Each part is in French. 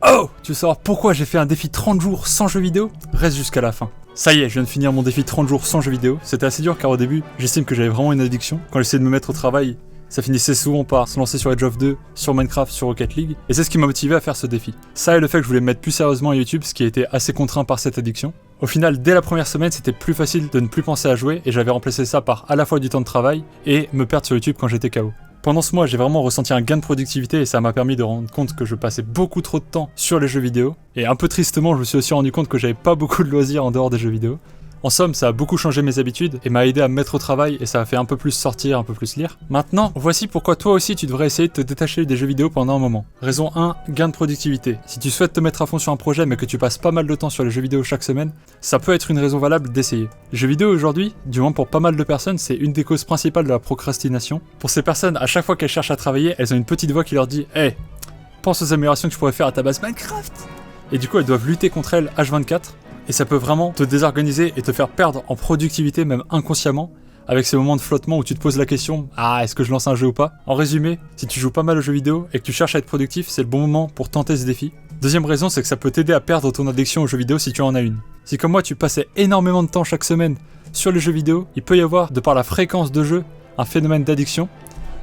Oh, tu veux savoir pourquoi j'ai fait un défi 30 jours sans jeux vidéo? Reste jusqu'à la fin. Ça y est, je viens de finir mon défi 30 jours sans jeux vidéo. C'était assez dur car au début, j'estime que j'avais vraiment une addiction. Quand j'essayais de me mettre au travail, ça finissait souvent par se lancer sur Age of 2, sur Minecraft, sur Rocket League. Et c'est ce qui m'a motivé à faire ce défi. Ça et le fait que je voulais me mettre plus sérieusement à YouTube, ce qui a été assez contraint par cette addiction. Au final, dès la première semaine, c'était plus facile de ne plus penser à jouer et j'avais remplacé ça par à la fois du temps de travail et me perdre sur YouTube quand j'étais KO. Pendant ce mois, j'ai vraiment ressenti un gain de productivité et ça m'a permis de rendre compte que je passais beaucoup trop de temps sur les jeux vidéo. Et un peu tristement, je me suis aussi rendu compte que j'avais pas beaucoup de loisirs en dehors des jeux vidéo. En somme, ça a beaucoup changé mes habitudes et m'a aidé à me mettre au travail et ça a fait un peu plus sortir, un peu plus lire. Maintenant, voici pourquoi toi aussi tu devrais essayer de te détacher des jeux vidéo pendant un moment. Raison 1, gain de productivité. Si tu souhaites te mettre à fond sur un projet mais que tu passes pas mal de temps sur les jeux vidéo chaque semaine, ça peut être une raison valable d'essayer. Les jeux vidéo aujourd'hui, du moins pour pas mal de personnes, c'est une des causes principales de la procrastination. Pour ces personnes, à chaque fois qu'elles cherchent à travailler, elles ont une petite voix qui leur dit « Hey, pense aux améliorations que tu pourrais faire à ta base Minecraft !» Et du coup, elles doivent lutter contre elles H24. Et ça peut vraiment te désorganiser et te faire perdre en productivité, même inconsciemment, avec ces moments de flottement où tu te poses la question « Ah, est-ce que je lance un jeu ou pas ?» En résumé, si tu joues pas mal aux jeux vidéo et que tu cherches à être productif, c'est le bon moment pour tenter ce défi. Deuxième raison, c'est que ça peut t'aider à perdre ton addiction aux jeux vidéo si tu en as une. Si comme moi, tu passais énormément de temps chaque semaine sur les jeux vidéo, il peut y avoir, de par la fréquence de jeu, un phénomène d'addiction.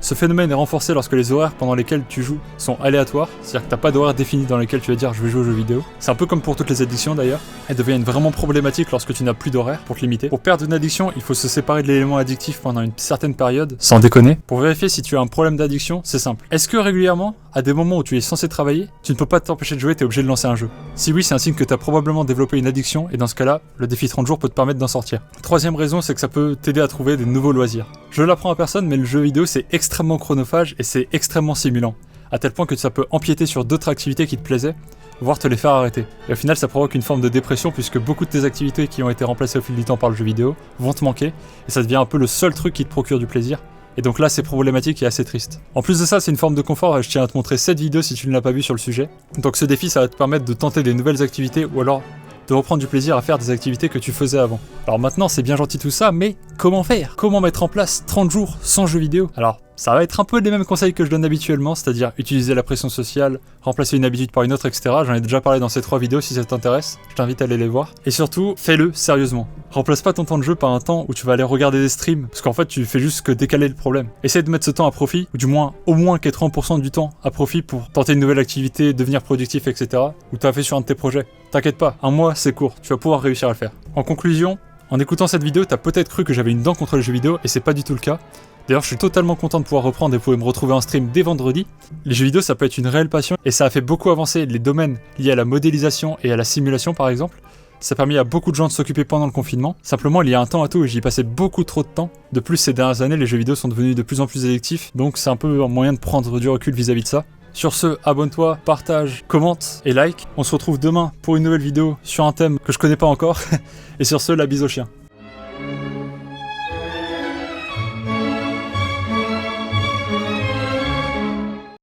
Ce phénomène est renforcé lorsque les horaires pendant lesquels tu joues sont aléatoires, c'est-à-dire que t'as pas d'horaire défini dans lequel tu vas dire je vais jouer aux jeux vidéo. C'est un peu comme pour toutes les addictions d'ailleurs. Elles deviennent vraiment problématiques lorsque tu n'as plus d'horaire pour te limiter. Pour perdre une addiction, il faut se séparer de l'élément addictif pendant une certaine période, sans déconner. Pour vérifier si tu as un problème d'addiction, c'est simple. Est-ce que régulièrement, à des moments où tu es censé travailler, tu ne peux pas t'empêcher de jouer, t'es obligé de lancer un jeu? Si oui, c'est un signe que t'as probablement développé une addiction et dans ce cas-là, le défi 30 jours peut te permettre d'en sortir. Troisième raison, c'est que ça peut t'aider à trouver des nouveaux loisirs. Je l'apprends à personne, mais le jeu vidéo c'est extrêmement chronophage et c'est extrêmement stimulant, à tel point que ça peut empiéter sur d'autres activités qui te plaisaient, voire te les faire arrêter. Et au final ça provoque une forme de dépression puisque beaucoup de tes activités qui ont été remplacées au fil du temps par le jeu vidéo vont te manquer, et ça devient un peu le seul truc qui te procure du plaisir. Et donc là c'est problématique et assez triste. En plus de ça, c'est une forme de confort et je tiens à te montrer cette vidéo si tu ne l'as pas vue sur le sujet. Donc ce défi ça va te permettre de tenter des nouvelles activités ou alors de reprendre du plaisir à faire des activités que tu faisais avant. Alors maintenant c'est bien gentil tout ça, mais comment faire? Comment mettre en place 30 jours sans jeux vidéo? Alors ça va être un peu les mêmes conseils que je donne habituellement, c'est-à-dire utiliser la pression sociale, remplacer une habitude par une autre, etc. J'en ai déjà parlé dans ces 3 vidéos, si ça t'intéresse, je t'invite à aller les voir. Et surtout, fais-le sérieusement. Remplace pas ton temps de jeu par un temps où tu vas aller regarder des streams, parce qu'en fait tu fais juste que décaler le problème. Essaye de mettre ce temps à profit, ou du moins au moins 80% du temps à profit pour tenter une nouvelle activité, devenir productif, etc. Ou t'as fait sur un de tes projets. T'inquiète pas, un mois c'est court, tu vas pouvoir réussir à le faire. En conclusion, en écoutant cette vidéo, t'as peut-être cru que j'avais une dent contre les jeux vidéo, et c'est pas du tout le cas. D'ailleurs, je suis totalement content de pouvoir reprendre et de pouvoir me retrouver en stream dès vendredi. Les jeux vidéo, ça peut être une réelle passion et ça a fait beaucoup avancer les domaines liés à la modélisation et à la simulation par exemple. Ça a permis à beaucoup de gens de s'occuper pendant le confinement. Simplement, il y a un temps à tout et j'y passais beaucoup trop de temps. De plus, ces dernières années, les jeux vidéo sont devenus de plus en plus addictifs, donc c'est un peu un moyen de prendre du recul vis-à-vis de ça. Sur ce, abonne-toi, partage, commente et like. On se retrouve demain pour une nouvelle vidéo sur un thème que je connais pas encore. Et sur ce, la bise au chien.